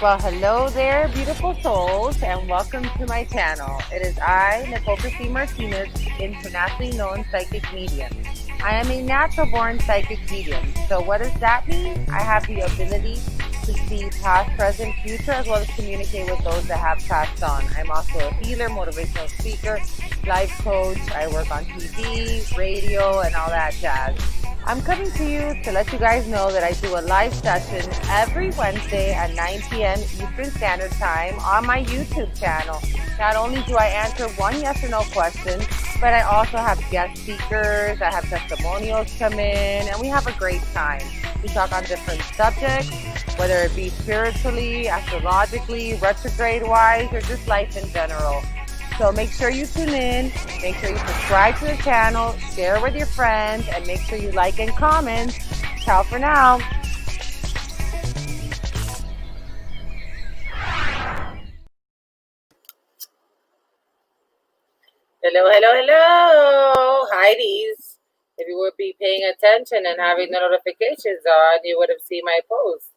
Well, hello there, beautiful souls, and welcome to my channel. It is I, Nicole C. Martinez, internationally known psychic medium. I am a natural-born psychic medium. So what does that mean? I have the ability to see past, present, future, as well as communicate with those that have passed on. I'm also a healer, motivational speaker, life coach. I work on TV, radio, and all that jazz. I'm coming to you to let you guys know that I do a live session every Wednesday at 9 p.m. Eastern Standard Time on my YouTube channel. Not only do I answer one yes or no question, but I also have guest speakers, I have testimonials come in, and we have a great time. We talk on different subjects, whether it be spiritually, astrologically, retrograde-wise, or just life in general. So make sure you tune in, make sure you subscribe to the channel, share with your friends, and make sure you like and comment. Ciao for now. Hello, hello, hello, Heidi's. If you would be paying attention and having the notifications on, you would have seen my post.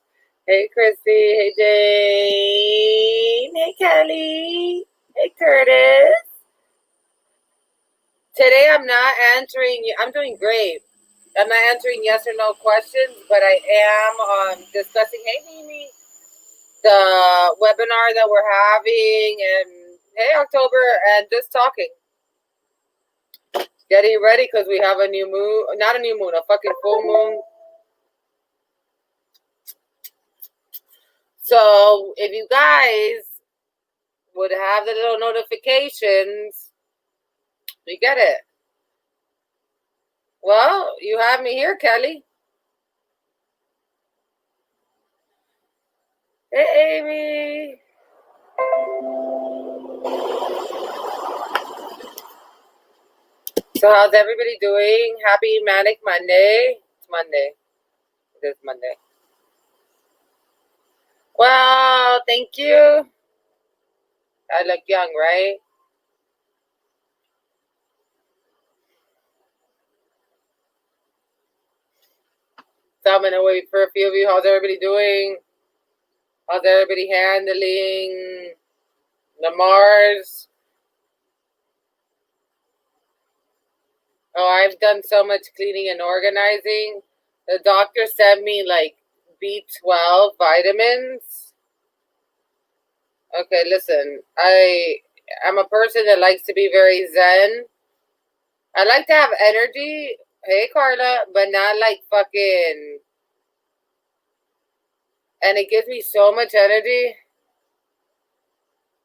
Hey, Christy. Hey, Jane. Hey, Kelly. Hey, Curtis. Today I'm not answering, I'm doing great. I'm not answering yes or no questions, but I am discussing, hey, Mimi, the webinar that we're having, and hey, October, and just talking. Getting ready because we have a new moon, not a new moon, a fucking full moon. So if you guys would have the little notifications, you get it. Well, you have me here, Kelly. Hey, Amy. So how's everybody doing? Happy Manic Monday. It's Monday. It is Monday. Well, thank you. I look young, right? So I'm going to wait for a few of you. How's everybody doing? How's everybody handling the Mars? Oh, I've done so much cleaning and organizing. The doctor sent me like B12 vitamins. Okay, listen. I'm a person that likes to be very zen. I like to have energy. Hey, Carla, but not like fucking. And it gives me so much energy.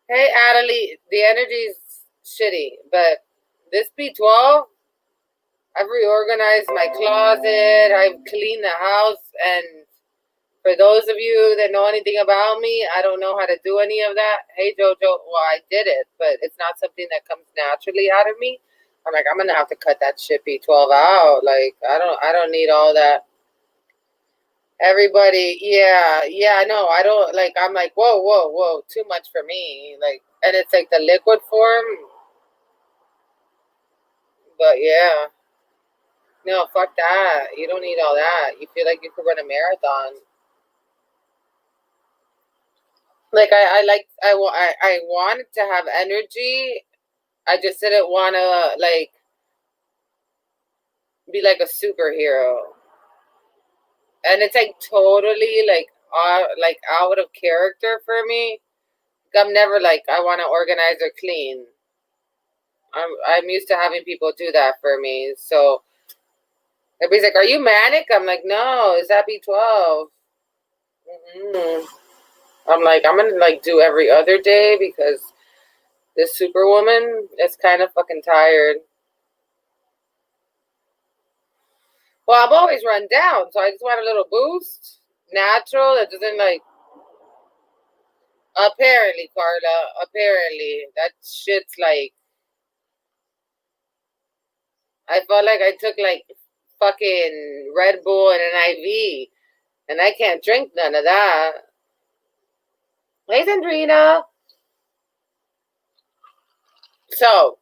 Hey, Adelie, the energy's shitty, but this B12, I've reorganized my closet, I've cleaned the house, and for those of you that know anything about me, I don't know how to do any of that. Hey, Jojo, well, I did it, but it's not something that comes naturally out of me. I'm like, I'm gonna have to cut that shit B12 out. Like, I don't need all that. Everybody, yeah, no, I don't, like, I'm like, whoa, too much for me. Like, and it's like the liquid form. But yeah. No, fuck that. You don't need all that. You feel like you could run a marathon. Like I wanted to have energy. I just didn't want to like be like a superhero. And it's like totally like out of character for me. I'm never like I want to organize or clean. I'm used to having people do that for me. So everybody's like, "Are you manic?" I'm like, "No, is that B12?" I'm like, I'm gonna like do every other day because this superwoman is kind of fucking tired. Well, I'm always run down, so I just want a little boost. Natural, that doesn't like. Apparently, Carla, apparently. That shit's like. I felt like I took like fucking Red Bull and an IV, and I can't drink none of that. Hey, Sandrina. So,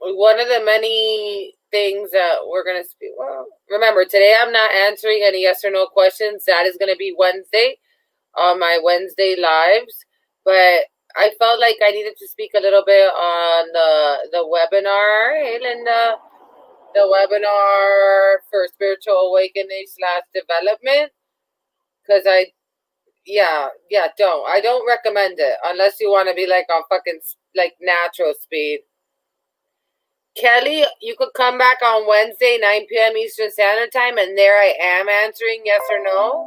one of the many things that we're going to speak. Well, remember, today I'm not answering any yes or no questions. That is going to be Wednesday. on my Wednesday lives, but I felt like I needed to speak a little bit on the webinar. Hey, Linda. The webinar for spiritual awakening / development, because I don't recommend it unless you want to be like on fucking like natural speed. Kelly, you could come back on Wednesday, 9 p.m. Eastern Standard Time, and there I am answering yes or no.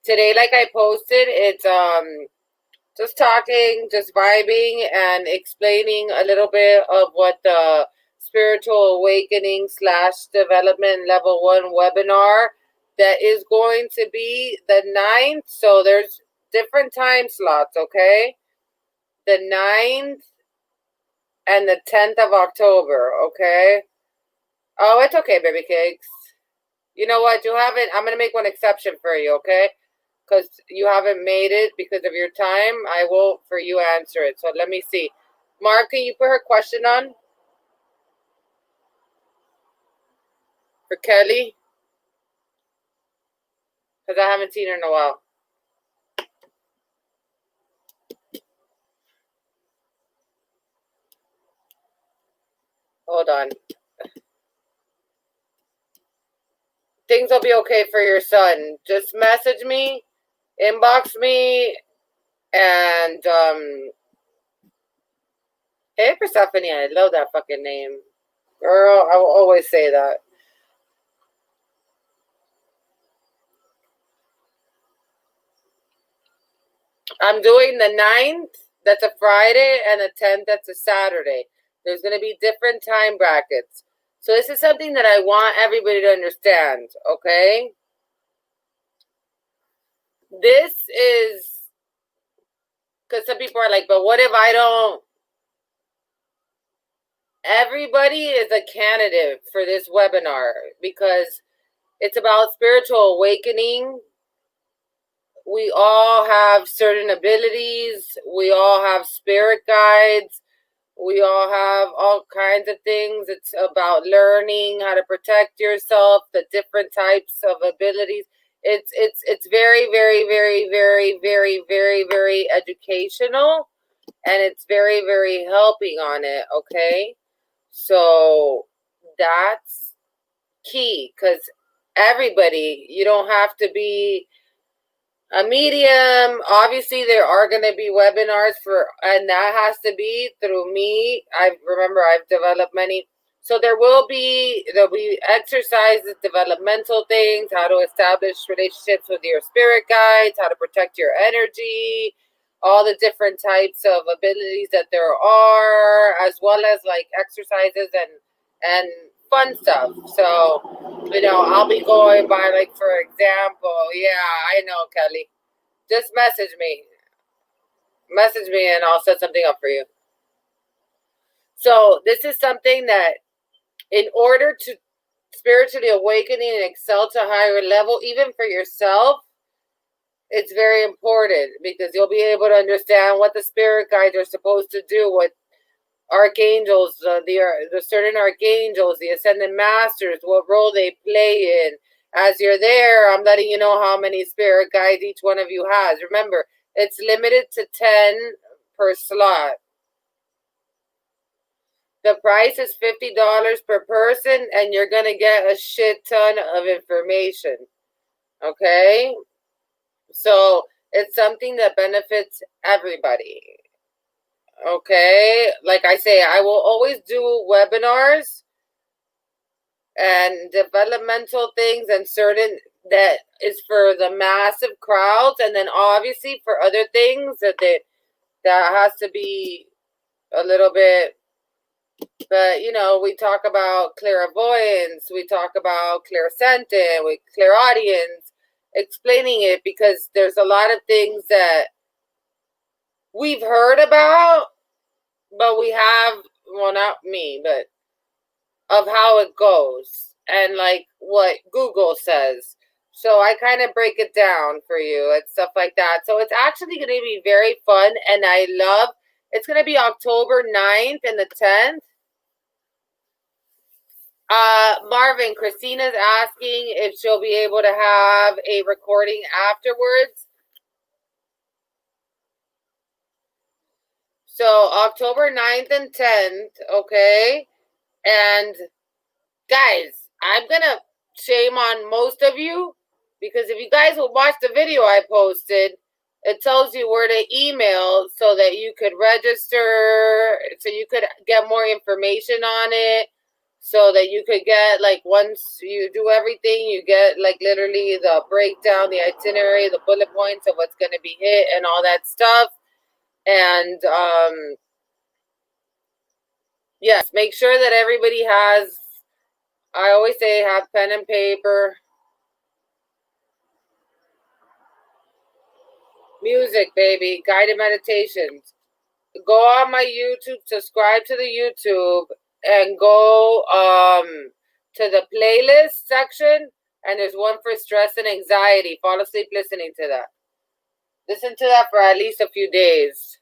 Today, like I posted, it's just talking, just vibing, and explaining a little bit of what the spiritual awakening / development level 1 webinar that is going to be the 9th. So there's different time slots, okay? The 9th and the 10th of October, okay? Oh, it's okay, baby cakes. You know what? You haven't, I'm going to make one exception for you, okay? Because you haven't made it because of your time. I will, for you, answer it. So let me see. Mark, can you put her question on? For Kelly? Because I haven't seen her in a while. Hold on. Things will be okay for your son. Just message me, inbox me, and hey, Persephone, I love that fucking name. Girl, I will always say that. I'm doing the 9th, that's a Friday, and the 10th, that's a Saturday. There's going to be different time brackets. So this is something that I want everybody to understand, okay? This is, because some people are like, but what if I don't? Everybody is a candidate for this webinar because it's about spiritual awakening. We all have certain abilities. We all have spirit guides. We all have all kinds of things. It's about learning how to protect yourself, the different types of abilities. It's very, very, very, very, very, very, very educational, and it's very, very helping on it, okay? So that's key, because everybody, you don't have to be a medium. Obviously, there are going to be webinars and that has to be through me. Remember, I've developed many. So there'll be exercises, developmental things, how to establish relationships with your spirit guides, how to protect your energy, all the different types of abilities that there are, as well as like exercises and fun stuff. So, I'll be going by, like, for example, I know, Kelly. Just message me. Message me and I'll set something up for you. So this is something that in order to spiritually awakening and excel to a higher level, even for yourself, it's very important because you'll be able to understand what the spirit guides are supposed to do, what archangels, the certain archangels, the ascended masters, what role they play in. As you're there, I'm letting you know how many spirit guides each one of you has. Remember, it's limited to 10 per slot. The price is $50 per person, and you're going to get a shit ton of information. Okay? So it's something that benefits everybody. Okay? Like I say, I will always do webinars and developmental things and certain that is for the massive crowds, and then obviously for other things that has to be a little bit. But we talk about clairvoyance, we talk about clairsentient, clairaudience, explaining it because there's a lot of things that we've heard about, but we have, well, not me, but of how it goes and like what Google says. So I kind of break it down for you and stuff like that. So it's actually going to be very fun, and it's going to be October 9th and the 10th. Marvin, Christina's asking if she'll be able to have a recording afterwards. So October 9th and 10th, okay? And guys, I'm gonna shame on most of you, because if you guys will watch the video I posted, it tells you where to email so that you could register, so you could get more information on it, so that you could get, like, once you do everything, you get, like, literally the breakdown, the itinerary, the bullet points of what's going to be hit and all that stuff. And yes, make sure that everybody has, I always say, have pen and paper. Music, baby. Guided meditations. Go on my YouTube, subscribe to the YouTube, and go to the playlist section, and there's one for stress and anxiety. Fall asleep listening to that. Listen to that for at least a few days.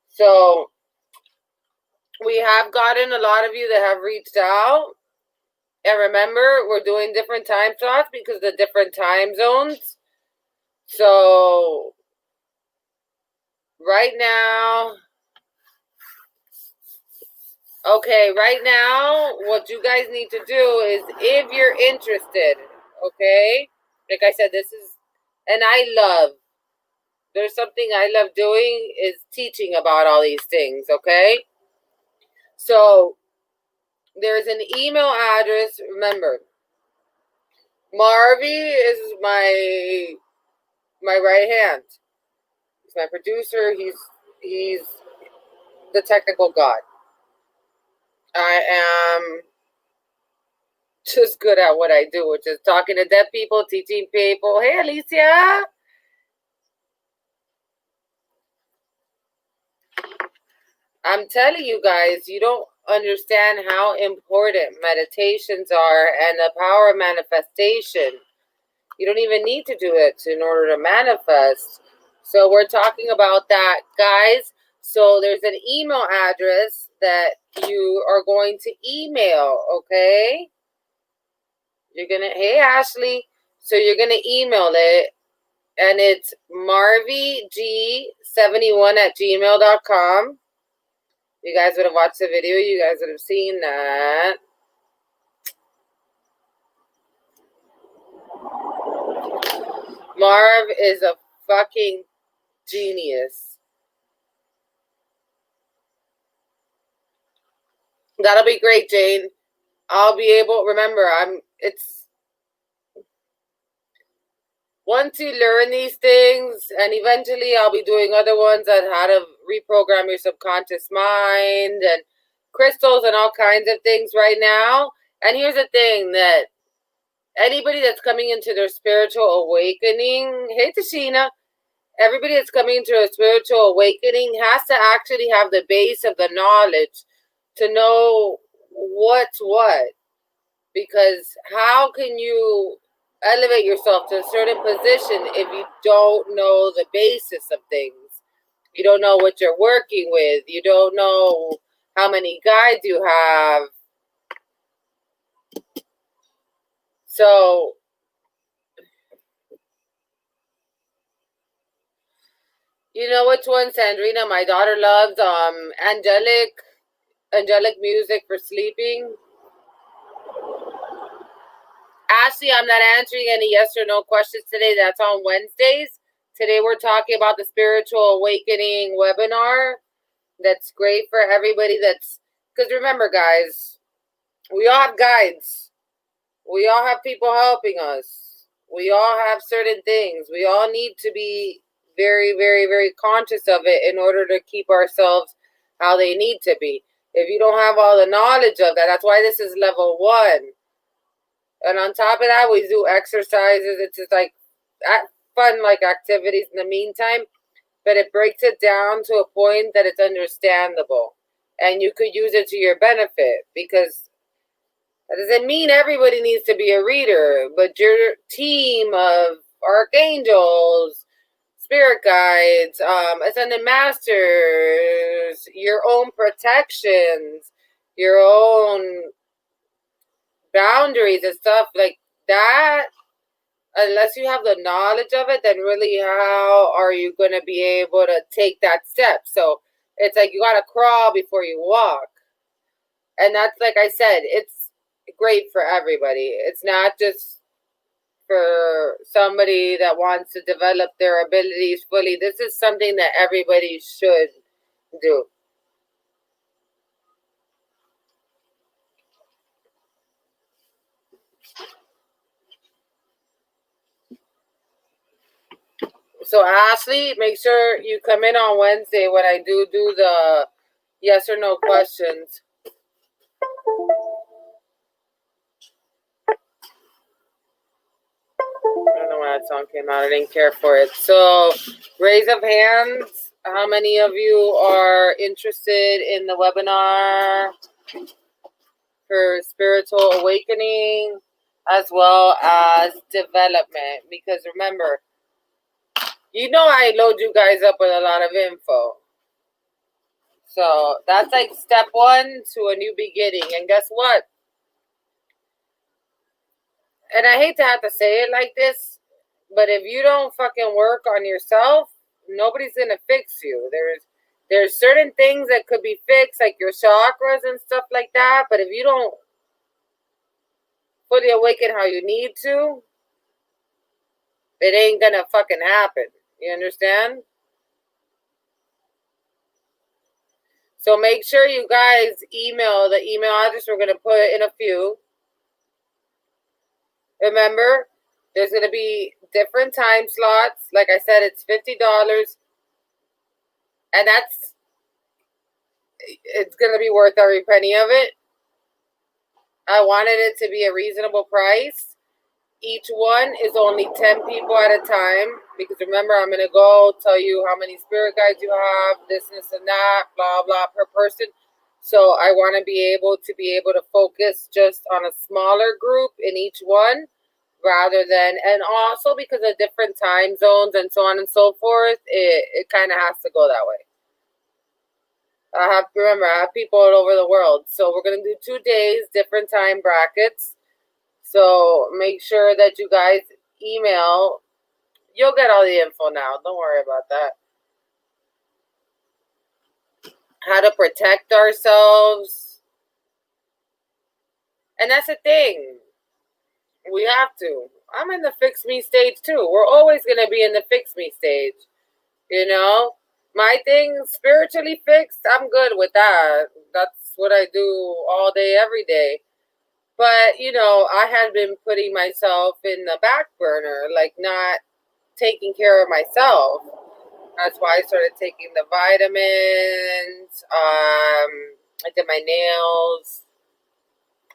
So we have gotten a lot of you that have reached out. And remember, we're doing different time slots because of the different time zones. So right now, what you guys need to do is, if you're interested, okay, like I said, there's something I love doing, is teaching about all these things, okay? So there's an email address. Remember, Marvy is my right hand. He's my producer. He's the technical god. I am just good at what I do, which is talking to deaf people, teaching people. Hey, Alicia. I'm telling you guys, you don't understand how important meditations are and the power of manifestation. You don't even need to do it in order to manifest. So we're talking about that, guys. So there's an email address that you are going to email, okay? Hey, Ashley. So you're going to email it, and it's marvyg71@gmail.com. You guys would have watched the video. You guys would have seen that. Marv is a fucking genius. That'll be great, Jane. I'll be able, remember, once you learn these things, and eventually I'll be doing other ones on how to reprogram your subconscious mind and crystals and all kinds of things right now. And here's the thing, that anybody that's coming into their spiritual awakening, hey Tashina, everybody that's coming into a spiritual awakening has to actually have the base of the knowledge to know what's what. Because how can you elevate yourself to a certain position if you don't know the basis of things? You don't know what you're working with. You don't know how many guides you have. So you know which one, Sandrina? My daughter loves angelic music for sleeping. Ashley, I'm not answering any yes or no questions today. That's on Wednesdays. Today we're talking about the Spiritual Awakening webinar. That's great for everybody. Because remember, guys, we all have guides. We all have people helping us. We all have certain things. We all need to be very, very, very conscious of it in order to keep ourselves how they need to be. If you don't have all the knowledge of that, that's why this is level 1. And on top of that, we do exercises. It's just like fun, like activities in the meantime. But it breaks it down to a point that it's understandable. And you could use it to your benefit. Because that doesn't mean everybody needs to be a reader. But your team of archangels, spirit guides, ascended masters, your own protections, your own boundaries and stuff like that, unless you have the knowledge of it, then really how are you going to be able to take that step? So it's like you got to crawl before you walk. And that's, like I said, it's great for everybody. It's not just for somebody that wants to develop their abilities fully. This is something that everybody should do. So Ashley, make sure you come in on Wednesday when I do the yes or no questions. I don't know why that song came out. I didn't care for it. So raise of hands. How many of you are interested in the webinar for spiritual awakening as well as development? Because remember, you know I load you guys up with a lot of info. So that's like step one to a new beginning. And guess what? And I hate to have to say it like this, but if you don't fucking work on yourself, nobody's gonna fix you. There's certain things that could be fixed, like your chakras and stuff like that. But if you don't fully awaken how you need to, it ain't gonna fucking happen. You understand? So make sure you guys email the email address we're gonna put in a few. Remember, there's gonna be different time slots. Like I said, it's $50. And it's going to be worth every penny of it. I wanted it to be a reasonable price. Each one is only 10 people at a time. Because remember, I'm going to go tell you how many spirit guides you have, this and that, blah, blah, per person. So I want to be able to focus just on a smaller group in each one. Rather than, and also because of different time zones and so on and so forth, it kind of has to go that way. I have people all over the world. So we're going to do 2 days, different time brackets. So make sure that you guys email. You'll get all the info now. Don't worry about that. How to protect ourselves. And that's the thing. We have to. I'm in the fix me stage too. We're always going to be in the fix me stage. You know? My thing, spiritually fixed, I'm good with that. That's what I do all day, every day. But, you know, I had been putting myself in the back burner, like not taking care of myself. That's why I started taking the vitamins. I did my nails.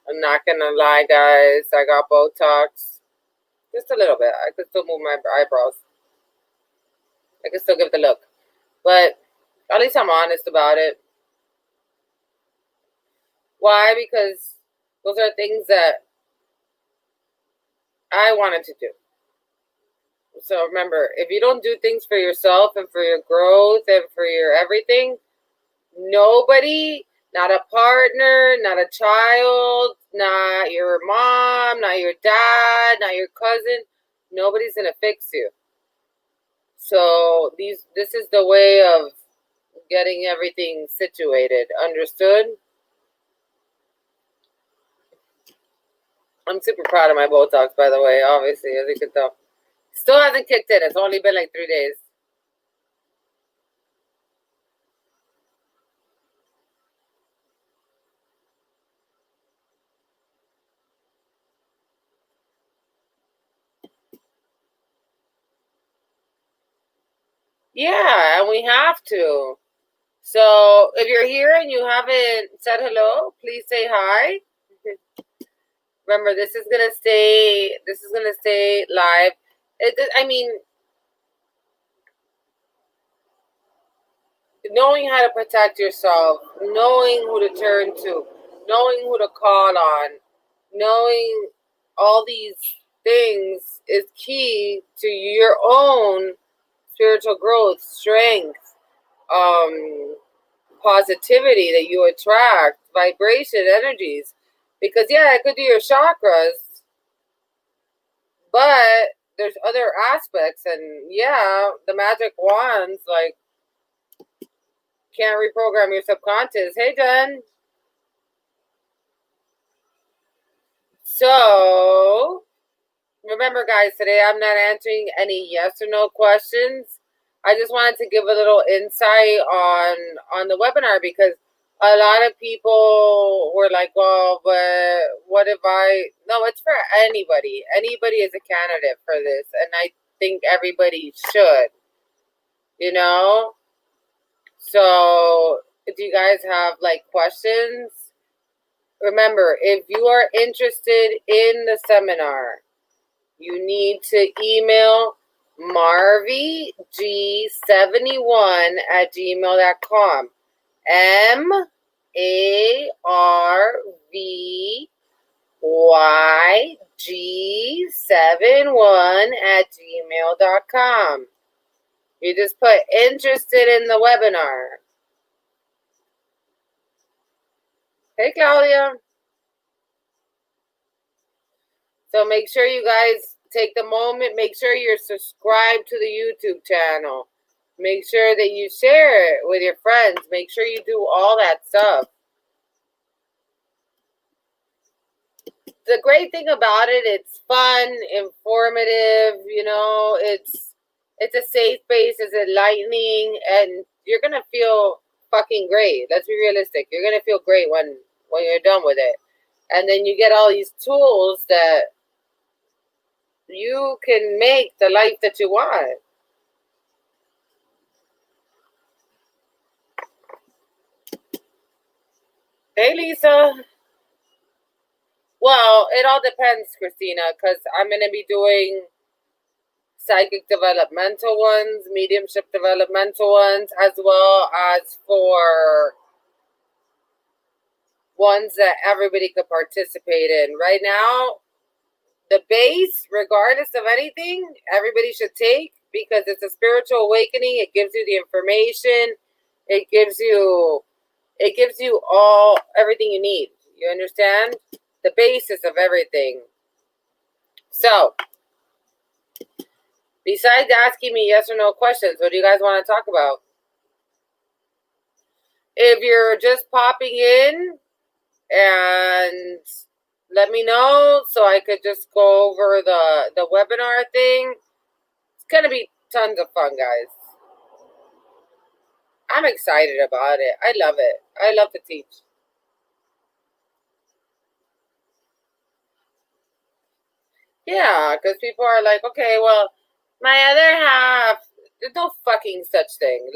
I'm not going to lie, guys. I got Botox. Just a little bit. I could still move my eyebrows. I could still give the look. But at least I'm honest about it. Why? Because those are things that I wanted to do. So remember, if you don't do things for yourself and for your growth and for your everything, nobody, not a partner, not a child, not your mom, not your dad, not your cousin, nobody's going to fix you. So this is the way of getting everything situated. Understood? I'm super proud of my Botox, by the way, obviously, as you can tell. Still hasn't kicked in. It's only been like 3 days. Yeah, and we have to. So if you're here and you haven't said hello, please say hi. Remember, this is gonna stay live. I mean, knowing how to protect yourself, knowing who to turn to, knowing who to call on, knowing all these things is key to your own spiritual growth, strength, positivity that you attract, vibration, energies. Because, yeah, it could do your chakras, but there's other aspects. And, yeah, the magic wands, like, can't reprogram your subconscious. Hey, Jen. So, remember, guys, today I'm not answering any yes or no questions. I just wanted to give a little insight on the webinar, because a lot of people were like, well, but what if I... No, it's for anybody. Anybody is a candidate for this, and I think everybody should, you know? So, do you guys have, like, questions? Remember, if you are interested in the seminar, you need to email marvg71@gmail.com. marvyg71@gmail.com. You just put interested in the webinar. Hey, Claudia. So make sure you guys take the moment. Make sure you're subscribed to the YouTube channel. Make sure that you share it with your friends. Make sure you do all that stuff. The great thing about it, it's fun, informative, you know, it's a safe space, it's enlightening, and you're going to feel fucking great. Let's be realistic. You're going to feel great when you're done with it. And then you get all these tools that you can make the life that you want. Hey, Lisa. Well, it all depends, Christina, because I'm going to be doing psychic developmental ones, mediumship developmental ones, as well as for ones that everybody could participate in. Right now, the base, regardless of anything, everybody should take, because it's a spiritual awakening. It gives you the information. It gives you everything you need. You understand? The basis of everything. So, besides asking me yes or no questions, what do you guys want to talk about? If you're just popping in, and let me know so I could just go over the webinar thing. It's going to be tons of fun, guys. I'm excited about it. I love it. I love to teach. Yeah, because people are like, okay, well, my other half, there's no fucking such thing.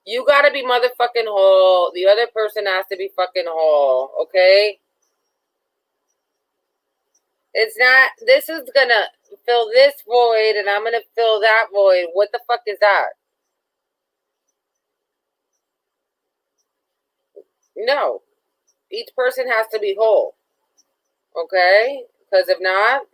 You gotta be motherfucking whole. The other person has to be fucking whole, okay? It's not, this is gonna fill this void and I'm gonna fill that void. What the fuck is that? No. Each person has to be whole, okay? Because if not,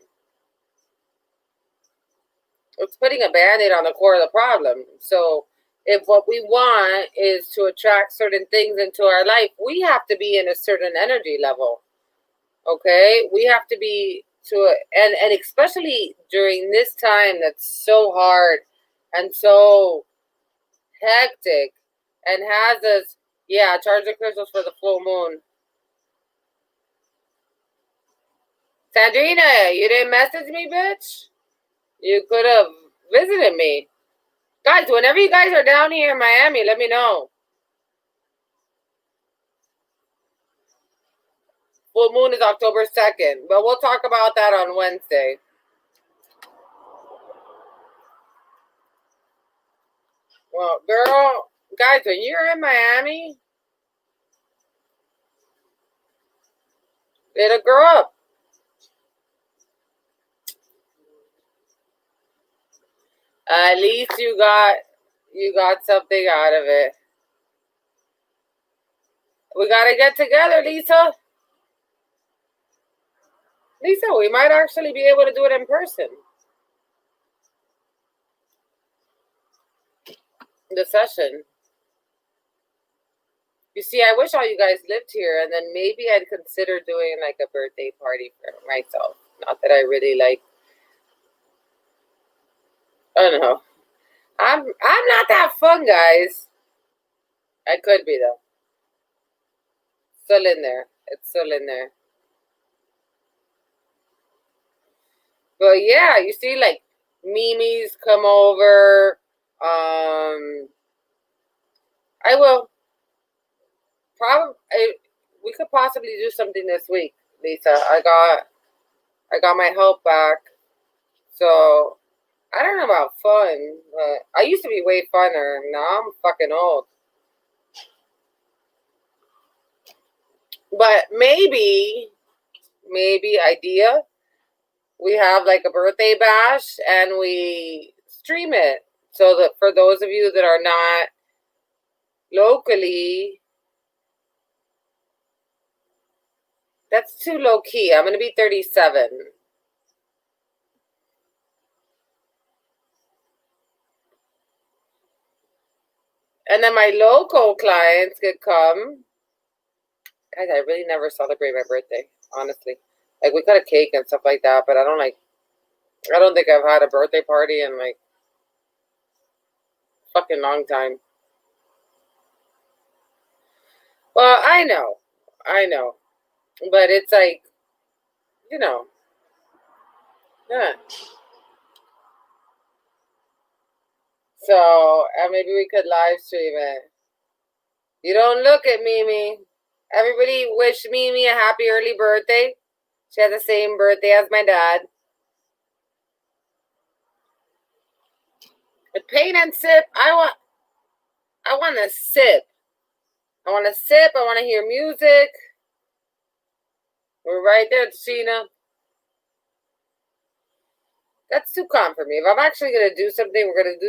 it's putting a band-aid on the core of the problem. So if what we want is to attract certain things into our life, we have to be in a certain energy level, okay? We have to be and especially during this time that's so hard and so hectic and has us, yeah, charge the crystals for the full moon. Sandrina, you didn't message me, bitch? You could have visited me. Guys, whenever you guys are down here in Miami, let me know. Full moon is October 2nd, but we'll talk about that on Wednesday. Well, girl, guys, when you're in Miami, it'll grow up. At least you got something out of it. We gotta get together, Lisa. Lisa, we might actually be able to do it in person. the session. You see, I wish all you guys lived here, and then maybe I'd consider doing like a birthday party for myself. Not that I really like. I don't know. I'm not that fun, guys. I could be though. Still in there. It's still in there. But yeah, you see, like Mimi's come over. I will probably. We could possibly do something this week, Lisa. I got my help back, so I don't know about fun, but I used to be way funner. Now I'm fucking old. But maybe idea. We have like a birthday bash and we stream it. So that for those of you that are not locally, that's too low key. I'm going to be 37. And then my local clients could come. Guys, I really never celebrate my birthday, honestly. Like, we cut a cake and stuff like that, but I don't think I've had a birthday party in like fucking long time. Well, I know. But it's like, yeah. So, maybe we could live stream it. You don't look at Mimi. Everybody wish Mimi a happy early birthday. She has the same birthday as my dad. But paint and sip, I want to sip. I want to sip. I want to hear music. We're right there, Sheena. That's too calm for me. If I'm actually going to do something, we're going to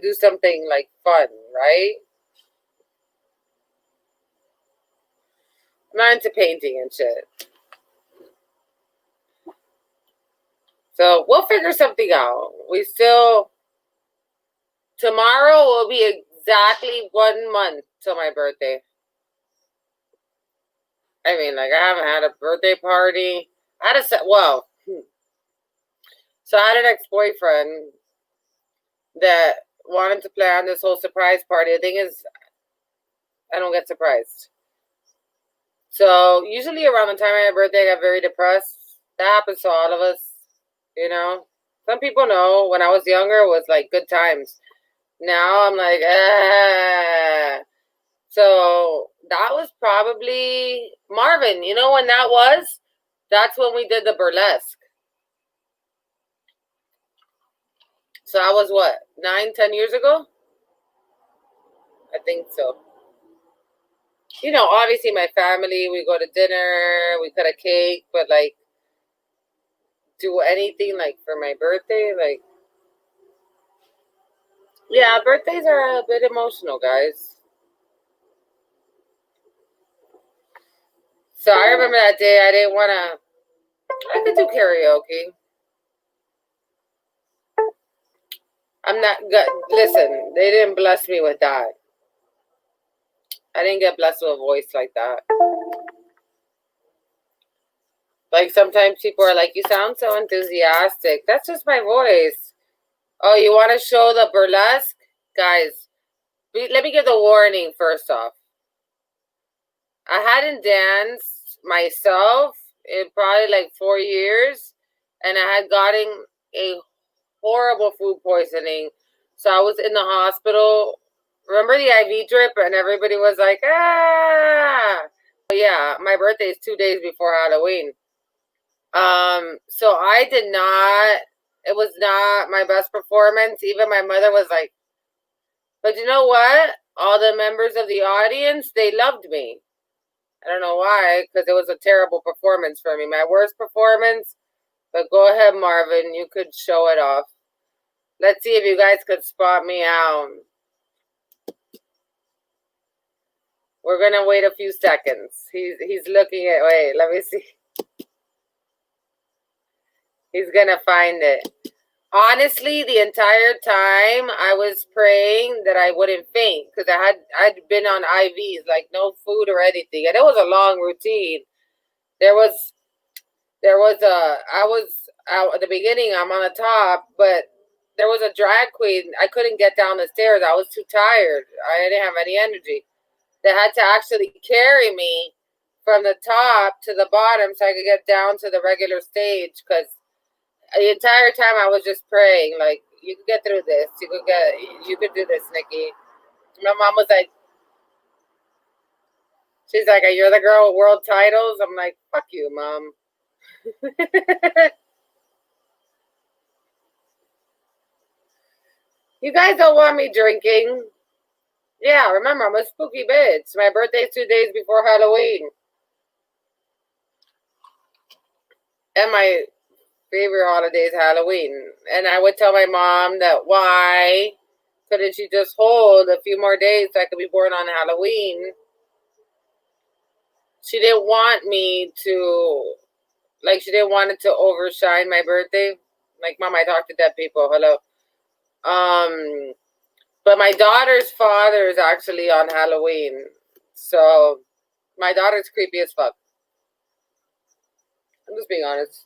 do something like fun, right? I'm not into painting and shit. So we'll figure something out. Tomorrow will be exactly 1 month till my birthday. I mean, like, I haven't had a birthday party. So I had an ex-boyfriend that wanted to plan this whole surprise party. The thing is, I don't get surprised. So usually around the time of my birthday, I get very depressed. That happens to all of us, you know. Some people know when I was younger, it was like good times. Now I'm like, ah. So that was probably Marvin. You know when that was? That's when we did the burlesque. So I was what, 9-10 years ago? I think so. You know, obviously my family, we go to dinner, we cut a cake, but like do anything like for my birthday, like, yeah, birthdays are a bit emotional, guys. So I remember that day I could do karaoke. I'm not good. Listen, they didn't bless me with that. I didn't get blessed with a voice like that. Like sometimes people are like, you sound so enthusiastic. That's just my voice. Oh, you want to show the burlesque? Guys, let me give the warning first off. I hadn't danced myself in probably like 4 years, and I had gotten a horrible food poisoning. So I was in the hospital. Remember the IV drip? And everybody was like, ah. But yeah, my birthday is 2 days before Halloween. So I did not, it was not my best performance. Even my mother was like, but you know what? All the members of the audience, they loved me. I don't know why, because it was a terrible performance for me. My worst performance, but go ahead, Marvin. You could show it off. Let's see if you guys could spot me out. We're going to wait a few seconds. He's looking at, wait, let me see. He's going to find it. Honestly, the entire time I was praying that I wouldn't faint because I'd been on IVs, like no food or anything, and it was a long routine. There was I was out at the beginning. I'm on the top, but there was a drag queen. I couldn't get down the stairs. I was too tired. I didn't have any energy. They had to actually carry me from the top to the bottom so I could get down to the regular stage because the entire time I was just praying, like, you could get through this. You could do this, Nikki. My mom was like, she's like, you're the girl with world titles. I'm like, fuck you, Mom. You guys don't want me drinking. Yeah, remember, I'm a spooky bitch. My birthday's 2 days before Halloween. And my favorite holiday is Halloween. And I would tell my mom that why couldn't she just hold a few more days so I could be born on Halloween? She didn't want me to, like, she didn't want it to overshine my birthday. Like, Mom, I talk to dead people. Hello. But my daughter's father is actually on Halloween. So my daughter's creepy as fuck. I'm just being honest.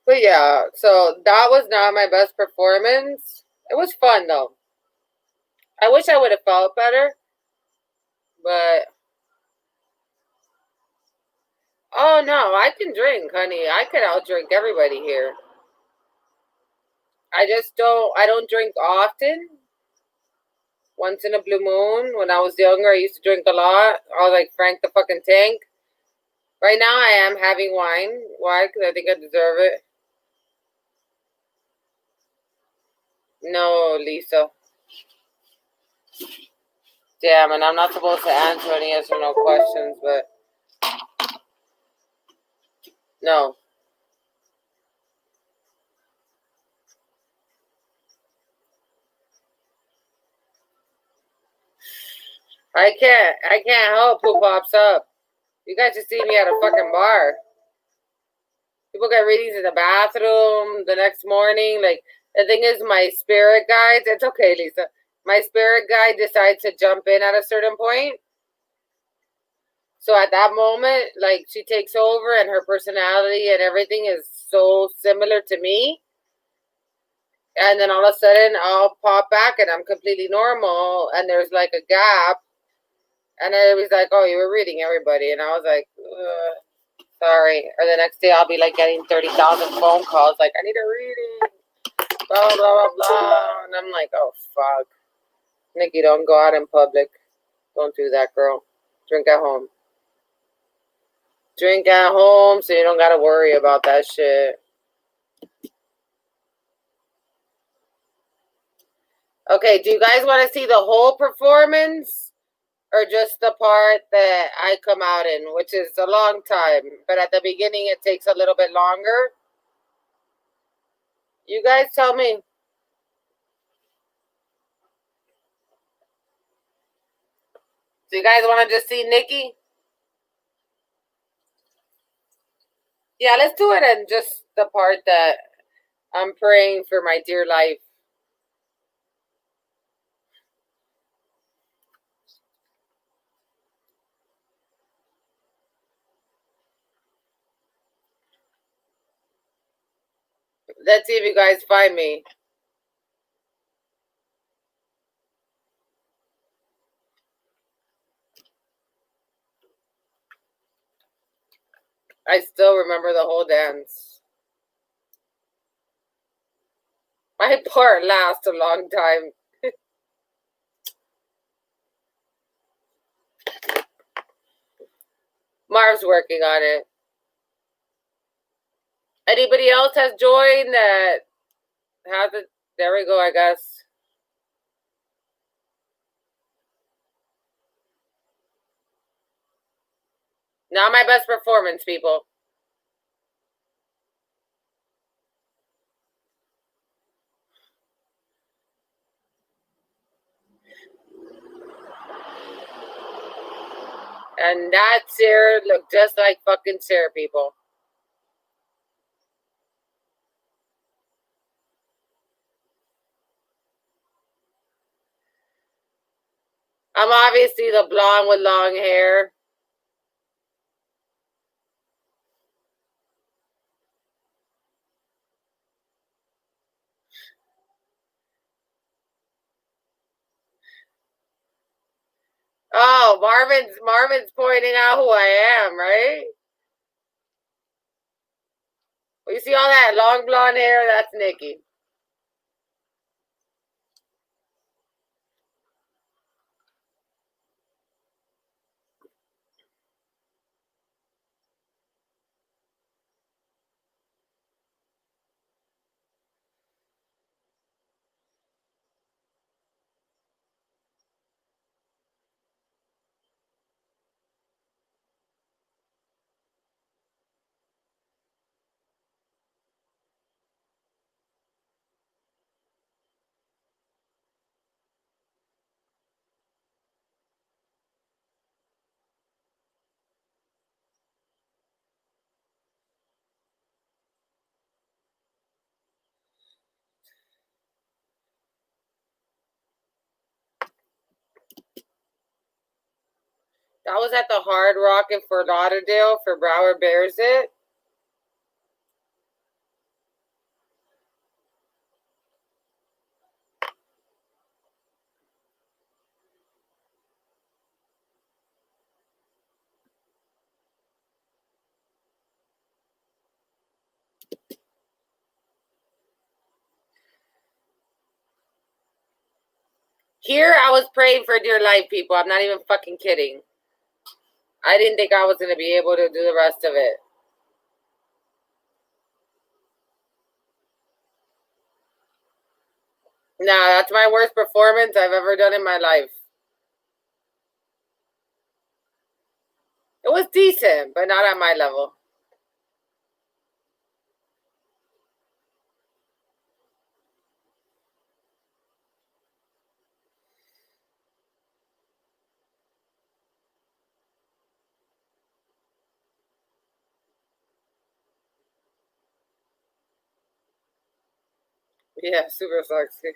But yeah, so that was not my best performance. It was fun though. I wish I would have felt better, but oh no, I can drink, honey. I could outdrink everybody here. I don't drink often. Once in a blue moon. When I was younger, I used to drink a lot. I was like Frank the fucking Tank. Right now, I am having wine. Why? Because I think I deserve it. No, Lisa. Damn, and I'm not supposed to answer any yes or no questions, but no. I can't help who pops up. You guys just see me at a fucking bar. People get readings in the bathroom the next morning. Like, the thing is, my spirit guides, it's okay, Lisa. My spirit guide decides to jump in at a certain point. So at that moment, like, she takes over and her personality and everything is so similar to me. And then all of a sudden, I'll pop back and I'm completely normal. And there's like a gap. And everybody's like, oh, you were reading everybody. And I was like, sorry. Or the next day, I'll be like getting 30,000 phone calls. Like, I need a reading. Blah, blah, blah, blah. And I'm like, oh, fuck. Nikki, don't go out in public. Don't do that, girl. Drink at home. Drink at home so you don't got to worry about that shit. Okay, do you guys want to see the whole performance or just the part that I come out in, which is a long time, but at the beginning it takes a little bit longer? You guys tell me. Do you guys want to just see Nikki? Yeah, let's do it in just the part that I'm praying for my dear life. Let's see if you guys find me. I still remember the whole dance. My part lasts a long time. Marv's working on it. Anybody else has joined that has it? There we go, I guess. Not my best performance, people. And that chair looked just like fucking chair, people. I'm obviously the blonde with long hair. Oh, Marvin's pointing out who I am, right? Well, you see all that long blonde hair? That's Nikki. That was at the Hard Rock in Fort Lauderdale for Broward Bears it. Here, I was praying for dear life, people. I'm not even fucking kidding. I didn't think I was going to be able to do the rest of it. Nah, that's my worst performance I've ever done in my life. It was decent, but not at my level. Yeah, super sexy.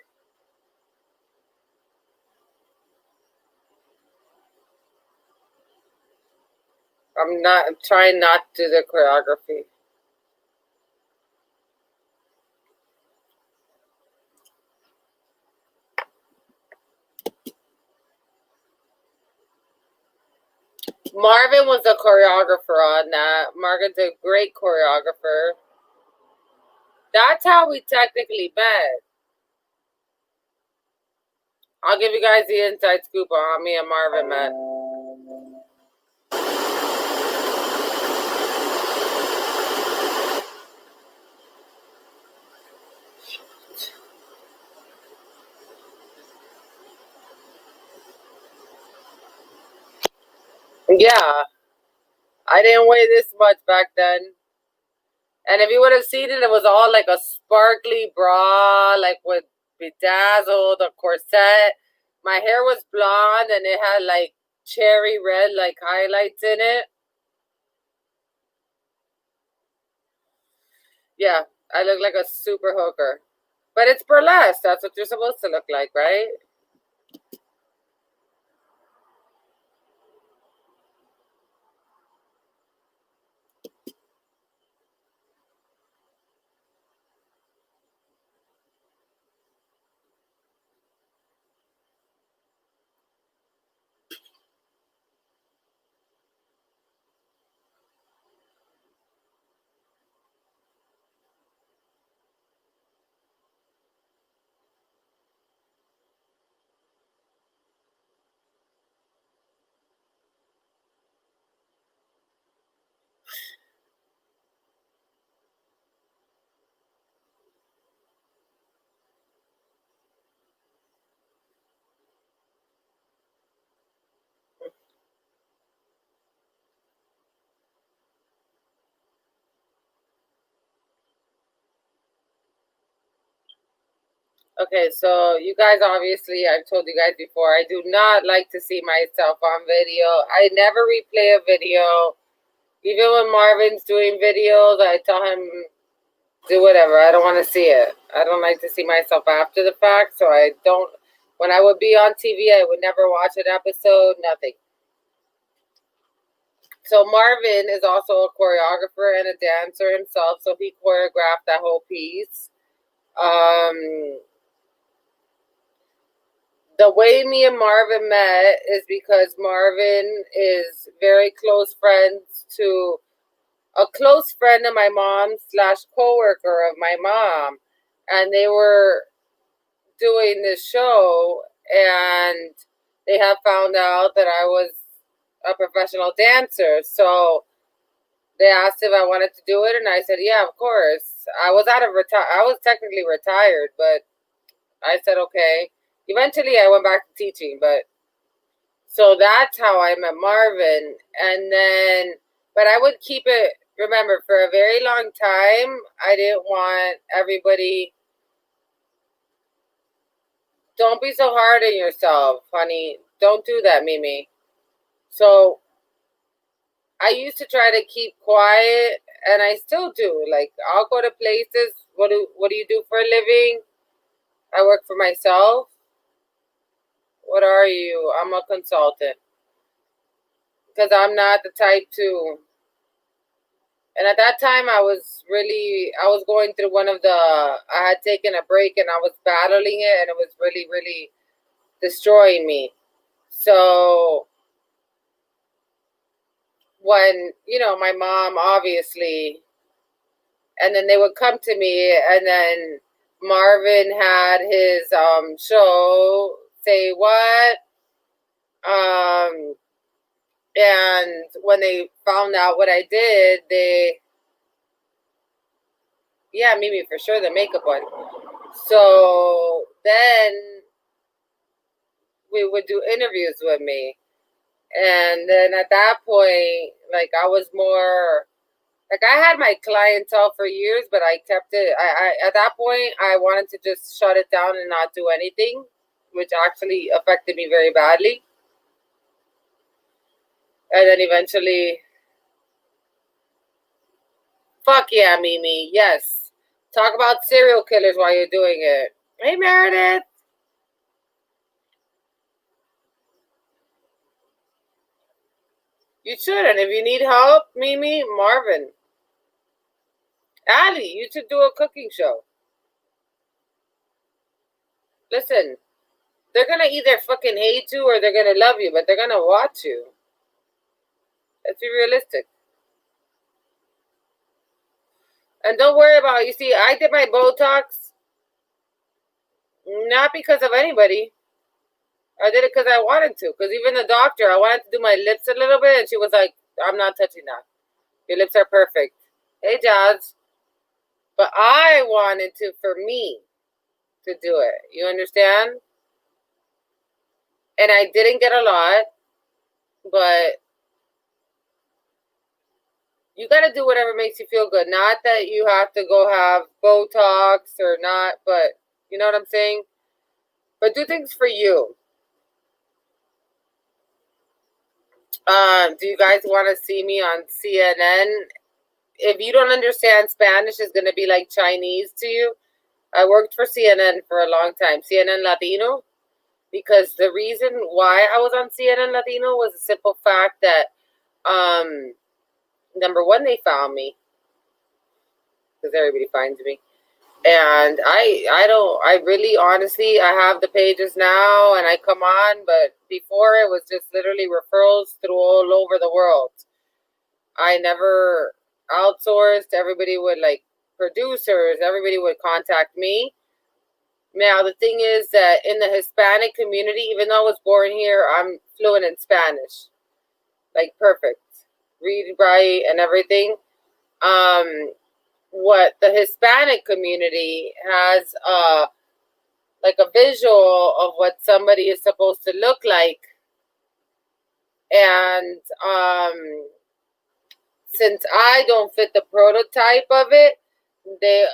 I'm trying not to do the choreography. Marvin was the choreographer on that. Marvin's a great choreographer. That's how we technically met. I'll give you guys the inside scoop on how me and Marvin met. Yeah, I didn't weigh this much back then. And if you would have seen it, it was all like a sparkly bra, like with bedazzled, a corset. My hair was blonde and it had like cherry red, like highlights in it. Yeah, I look like a super hooker. But it's burlesque. That's what you're supposed to look like, right? Okay, so you guys obviously, I've told you guys before, I do not like to see myself on video. I never replay a video. Even when Marvin's doing videos, I tell him, do whatever. I don't want to see it. I don't like to see myself after the fact, so I don't. When I would be on TV, I would never watch an episode, nothing. So Marvin is also a choreographer and a dancer himself, so he choreographed that whole piece. The way me and Marvin met is because Marvin is very close friends to a close friend of my mom / coworker of my mom, and they were doing this show, and they have found out that I was a professional dancer. So they asked if I wanted to do it, and I said, yeah, of course. I was technically retired, but I said okay. Eventually, I went back to teaching, but so that's how I met Marvin. And then, but I would keep it. Remember, for a very long time, I didn't want everybody. Don't be so hard on yourself, honey. Don't do that, Mimi. So I used to try to keep quiet, and I still do. Like, I'll go to places. What do you do for a living? I work for myself. What are you? I'm a consultant. Because I'm not the type to. And at that time, I was going through I had taken a break and I was battling it, and it was really, really destroying me. So when, my mom obviously, and then they would come to me, and then Marvin had his show, Say What? And when they found out what I did, yeah, Mimi, for sure, the makeup one. So then we would do interviews with me. And then at that point, like, I was more, like, I had my clientele for years, but I kept it. At that point, I wanted to just shut it down and not do anything, which actually affected me very badly. And then eventually, fuck yeah, Mimi, yes. Talk about serial killers while you're doing it. Hey, Meredith. You should, and if you need help, Mimi, Marvin. Allie, you should do a cooking show. Listen, they're gonna either fucking hate you or they're gonna love you, but they're gonna watch you. Let's be realistic. And don't worry about it. You see, I did my Botox not because of anybody. I did it because I wanted to. Because even the doctor, I wanted to do my lips a little bit, and she was like, I'm not touching that. Your lips are perfect. Hey, Jazz. But I wanted to, for me, to do it. You understand? And I didn't get a lot, but you got to do whatever makes you feel good. Not that you have to go have Botox or not, but you know what I'm saying? But do things for you. Do you guys want to see me on CNN? If you don't understand Spanish, it's going to be like Chinese to you. I worked for CNN for a long time, CNN Latino, because the reason why I was on CNN Latino was a simple fact that, number one, they found me, because everybody finds me. And I really, honestly, I have the pages now and I come on, but before it was just literally referrals through all over the world. I never outsourced. Everybody would, like, producers, everybody would contact me. Now, the thing is that in the Hispanic community, even though I was born here, I'm fluent in Spanish. Like, perfect. Read, write, and everything. What the Hispanic community has, like, a visual of what somebody is supposed to look like. And since I don't fit the prototype of it, they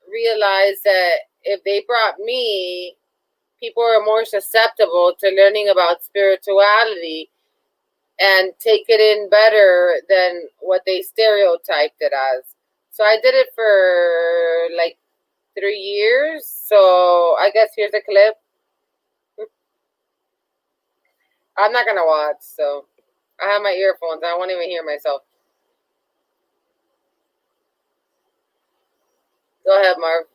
realize that if they brought me, people are more susceptible to learning about spirituality and take it in better than what they stereotyped it as. So I did it for like 3 years. So I guess here's a clip. I'm not gonna watch, so I have my earphones. I won't even hear myself. Go ahead, Marv.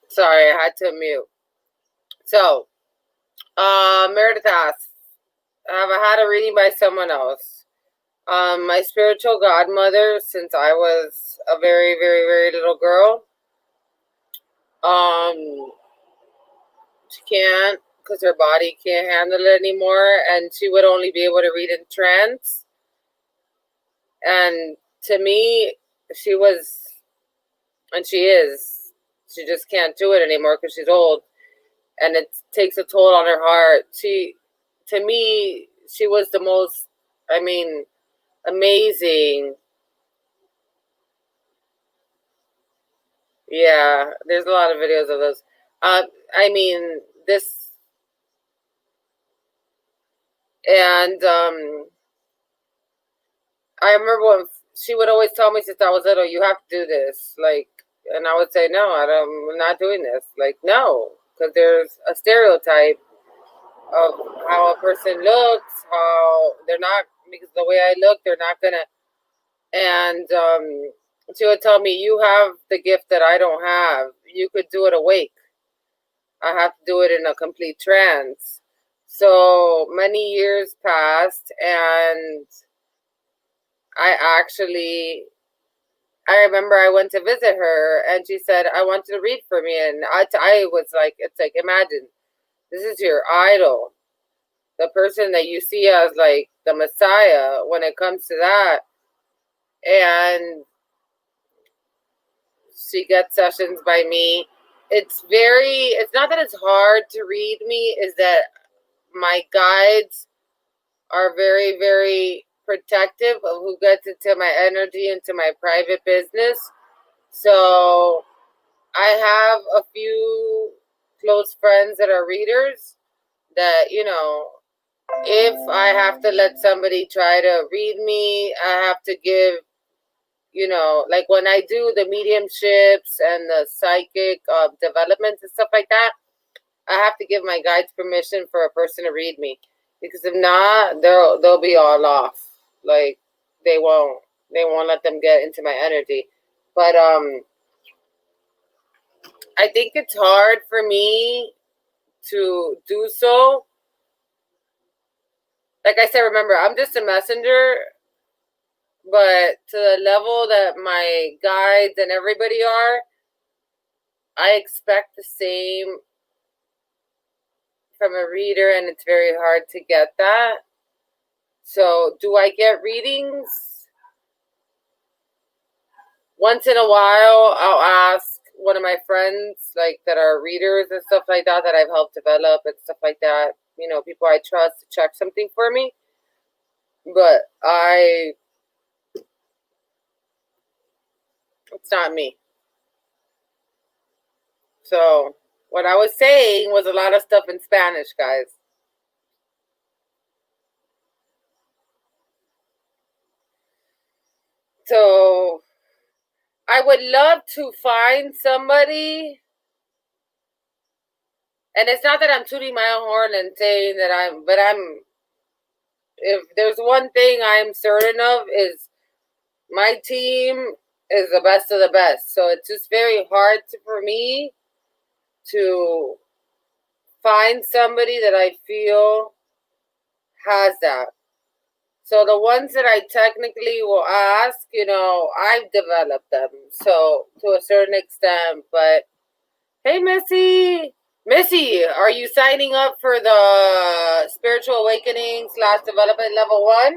Sorry, I had to mute. So, Meredith asks, have I had a reading by someone else? My spiritual godmother, since I was a very, very, very little girl. She can't, because her body can't handle it anymore, and she would only be able to read in trance. And to me, she was, and she is, she just can't do it anymore because she's old, and it takes a toll on her heart. To me, she was the most, I mean, amazing. Yeah, there's a lot of videos of those. I mean, this, and I remember when she would always tell me since I was little, you have to do this. Like, and I would say, no, I'm not doing this. Like, no, because there's a stereotype of how a person looks, how they're not, because the way I look, they're not gonna. And she would tell me, you have the gift that I don't have. You could do it awake. I have to do it in a complete trance. So many years passed, and I actually, I remember I went to visit her, and she said, I want you to read for me. And I was like, it's like, imagine, this is your idol, the person that you see as like the Messiah. When it comes to that, and she gets sessions by me. It's not that it's hard to read me, is that my guides are very, very protective of who gets into my energy, into my private business. So I have a few close friends that are readers that, if I have to let somebody try to read me, I have to give, like when I do the mediumships and the psychic developments and stuff like that, I have to give my guides permission for a person to read me, because if not, they'll be all off. Like they won't let them get into my energy. But I think it's hard for me to do so. Like I said, remember, I'm just a messenger, but to the level that my guides and everybody are, I expect the same from a reader, and it's very hard to get that. So, do I get readings? Once in a while, I'll ask one of my friends, like that are readers and stuff like that, that I've helped develop and stuff like that. People I trust to check something for me. But it's not me. So, what I was saying was a lot of stuff in Spanish, guys. So, I would love to find somebody, and it's not that I'm tooting my own horn and saying that if there's one thing I'm certain of, is my team is the best of the best. So it's just very hard for me to find somebody that I feel has that. So the ones that I technically will ask, I've developed them. So to a certain extent, but hey, Missy, are you signing up for the Spiritual Awakening / Development Level 1?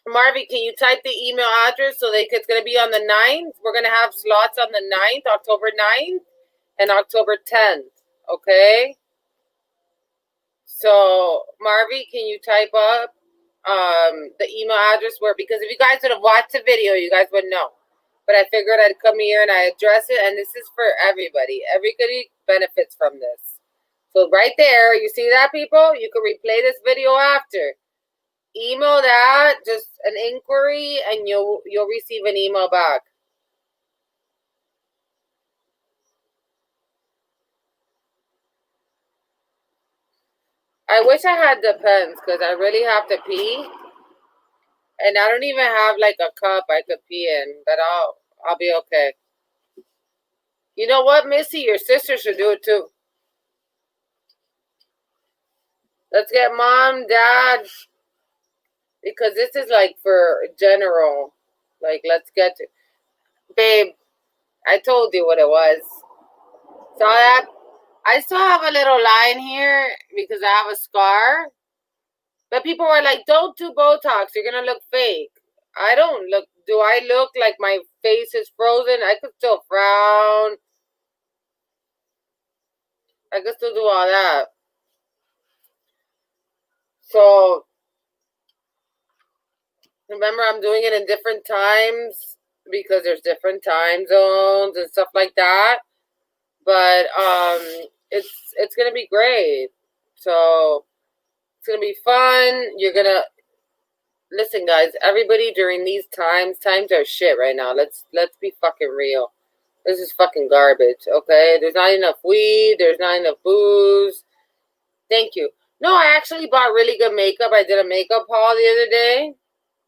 Marvy, can you type the email address so it's going to be on the 9th? We're going to have slots on the 9th, October 9th, and October 10th, okay? So, Marvy, can you type up the email address because if you guys would have watched the video, you guys would know. But I figured I'd come here and I address it, and this is for everybody. Everybody benefits from this. So right there, you see that, people? You can replay this video after. Email that, just an inquiry, and you'll receive an email back. I wish I had the pens, because I really have to pee. And I don't even have like a cup I could pee in, but I'll be okay. You know what, Missy? Your sister should do it too. Let's get mom, dad, because this is like for general. Like, let's get to, babe, I told you what it was. So I still have a little line here because I have a scar. But people were like, don't do Botox. You're going to look fake. I don't look. Do I look like my face is frozen? I could still frown. I could still do all that. So, remember, I'm doing it in different times because there's different time zones and stuff like that. But it's going to be great. So, it's going to be fun. You're going to... Listen, guys, everybody during these times are shit right now. Let's be fucking real. This is fucking garbage, okay? There's not enough weed. There's not enough booze. Thank you. No, I actually bought really good makeup. I did a makeup haul the other day.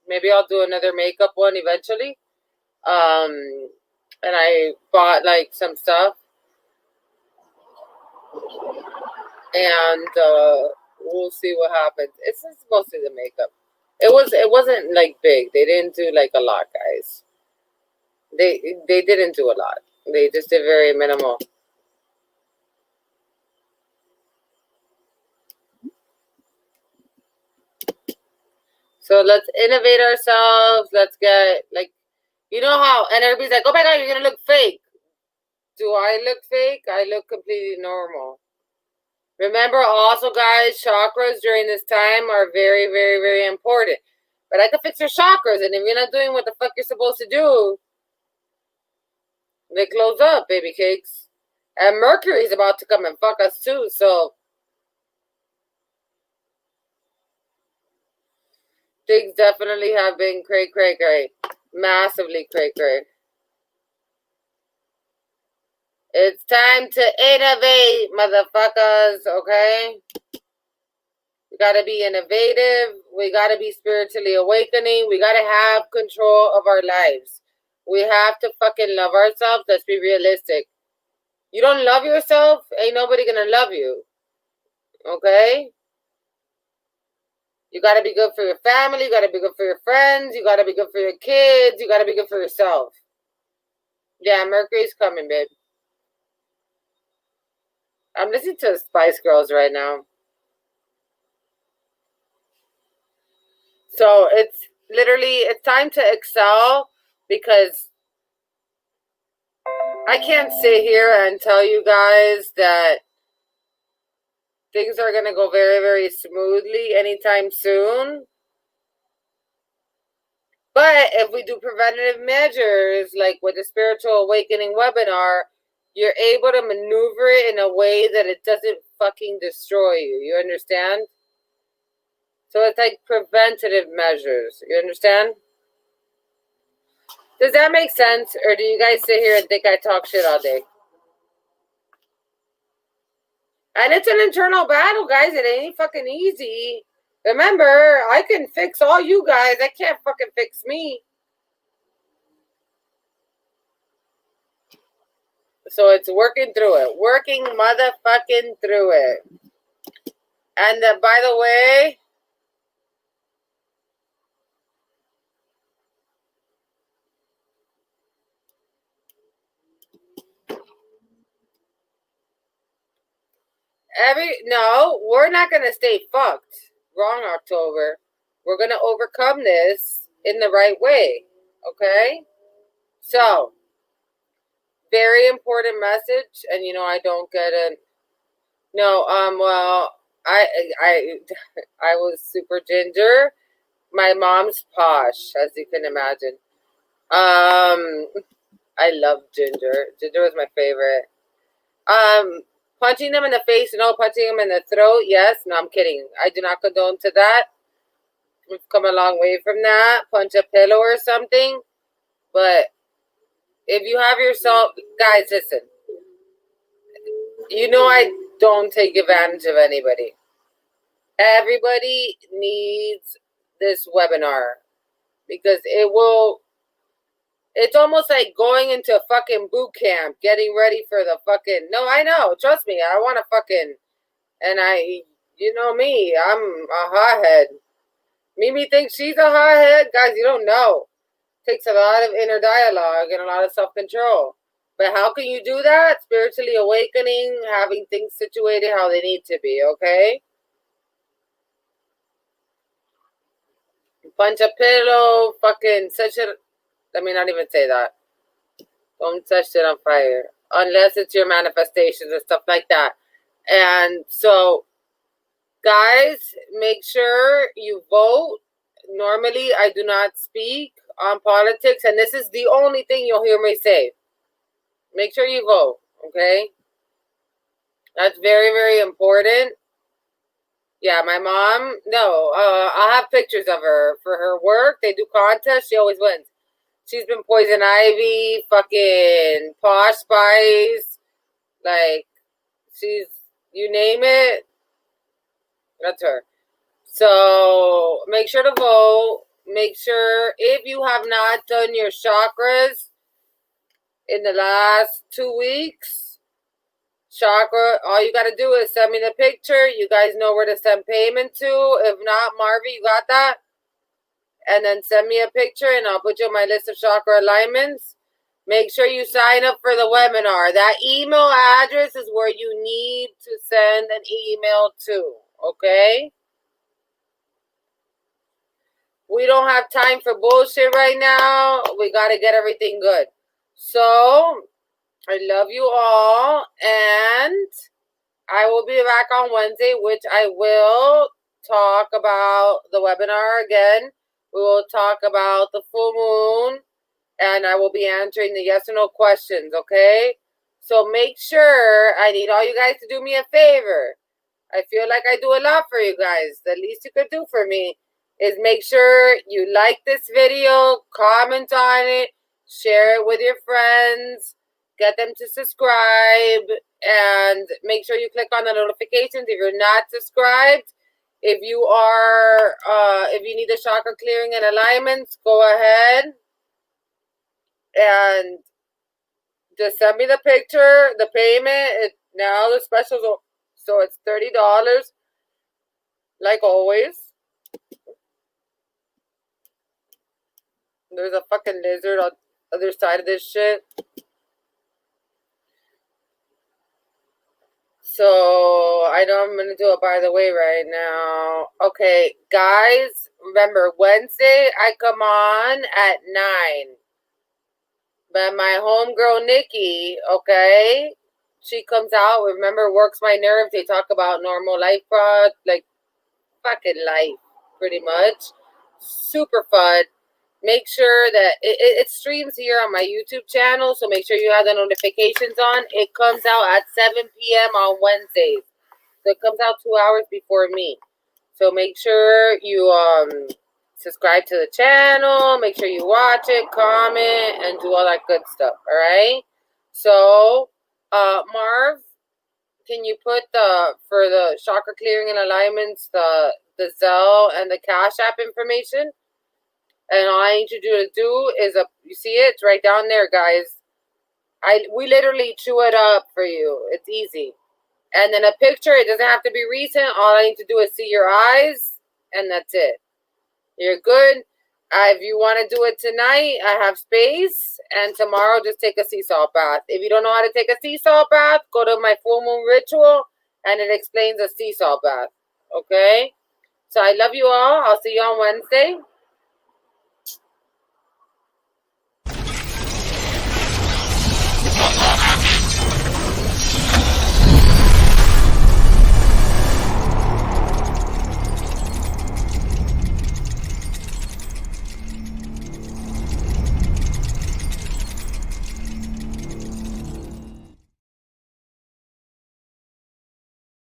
Maybe I'll do another makeup one eventually. And I bought, like, some stuff. And we'll see what happens. It's just mostly the makeup. It wasn't, like, big. They didn't do, like, a lot, guys. They didn't do a lot. They just did very minimal. So let's innovate ourselves. Let's get, like, you know how, and everybody's like, oh my God, you're going to look fake. Do I look fake? I look completely normal. Remember also, guys, chakras during this time are very, very, very important. But I can fix your chakras, and if you're not doing what the fuck you're supposed to do, they close up, baby cakes. And Mercury's about to come and fuck us too, so things definitely have been cray. Massively cray. It's time to innovate, motherfuckers, okay? We gotta be innovative. We gotta be spiritually awakening. We gotta have control of our lives. We have to fucking love ourselves. Let's be realistic. You don't love yourself, ain't nobody gonna love you, okay? You gotta be good for your family. You gotta be good for your friends. You gotta be good for your kids. You gotta be good for yourself. Yeah, Mercury's coming, babe. I'm listening to Spice Girls right now. So it's time to excel, because I can't sit here and tell you guys that things are going to go very, very smoothly anytime soon. But if we do preventative measures, like with the Spiritual Awakening webinar, you're able to maneuver it in a way that it doesn't fucking destroy you. You understand? So it's like preventative measures. You understand? Does that make sense? Or do you guys sit here and think I talk shit all day? And it's an internal battle, guys. It ain't fucking easy. Remember, I can fix all you guys. I can't fucking fix me. So it's working through it. Working motherfucking through it. And by the way, we're not going to stay fucked. Wrong, October. We're going to overcome this in the right way. Okay? So, very important message. And I don't get it. No, well, I was super ginger. My mom's posh, as you can imagine. I love ginger. Ginger was my favorite. Punching them in the face, no. Punching them in the throat, yes. No, I'm kidding. I do not condone to that. We've come a long way from that. Punch a pillow or something. But if you have yourself, guys, listen. I don't take advantage of anybody. Everybody needs this webinar, because it's almost like going into a fucking boot camp, getting ready for the fucking, no, I know, trust me, I want to fucking, and you know me, I'm a hothead. Mimi thinks she's a hothead. Guys, you don't know. It takes a lot of inner dialogue and a lot of self-control. But how can you do that? Spiritually awakening, having things situated how they need to be, okay? Punch a pillow, fucking set shit. Let me not even say that. Don't set shit on fire. Unless it's your manifestations and stuff like that. And so, guys, make sure you vote. Normally, I do not speak on politics, and this is the only thing you'll hear me say. Make sure you vote, okay? That's very, very important. Yeah, my mom, no, I'll have pictures of her for her work. They do contests. She always wins. She's been Poison Ivy, fucking Posh Spice. Like, she's, you name it, that's her. So, make sure to vote. Make sure, if you have not done your chakras in the last 2 weeks, all you got to do is send me the picture. You guys know where to send payment to. If not, Marvy, you got that? And then send me a picture, and I'll put you on my list of chakra alignments. Make sure you sign up for the webinar. That email address is where you need to send an email to, okay? We don't have time for bullshit right now. We got to get everything good. So, I love you all. And I will be back on Wednesday, which I will talk about the webinar again. We will talk about the full moon. And I will be answering the yes or no questions, okay? So make sure, I need all you guys to do me a favor. I feel like I do a lot for you guys. The least you could do for me is make sure you like this video, comment on it, share it with your friends, get them to subscribe, and make sure you click on the notifications if you're not subscribed. If you are, if you need the chakra clearing and alignments, go ahead and just send me the picture, the payment. Now the specials, so it's $30, like always. There's a fucking lizard on the other side of this shit. So I know I'm gonna do it by the way right now. Okay, guys, remember Wednesday I come on at 9. But my homegirl Nikki, okay, she comes out. Remember, Works My Nerves. They talk about normal life, like fucking life, pretty much. Super fun. Make sure that it streams here on my YouTube channel, so make sure you have the notifications on. It comes out at 7 p.m. on Wednesdays. So it comes out 2 hours before me. So make sure you subscribe to the channel, make sure you watch it, comment, and do all that good stuff, all right? So, Marv, can you put for the chakra clearing and alignments, the Zelle and the Cash App information? And all I need you to do is, you see it? It's right down there, guys. We literally chew it up for you. It's easy. And then a picture, it doesn't have to be recent. All I need to do is see your eyes, and that's it. You're good. If you want to do it tonight, I have space. And tomorrow, just take a sea salt bath. If you don't know how to take a sea salt bath, go to my full moon ritual, and it explains a sea salt bath. Okay? So I love you all. I'll see you on Wednesday.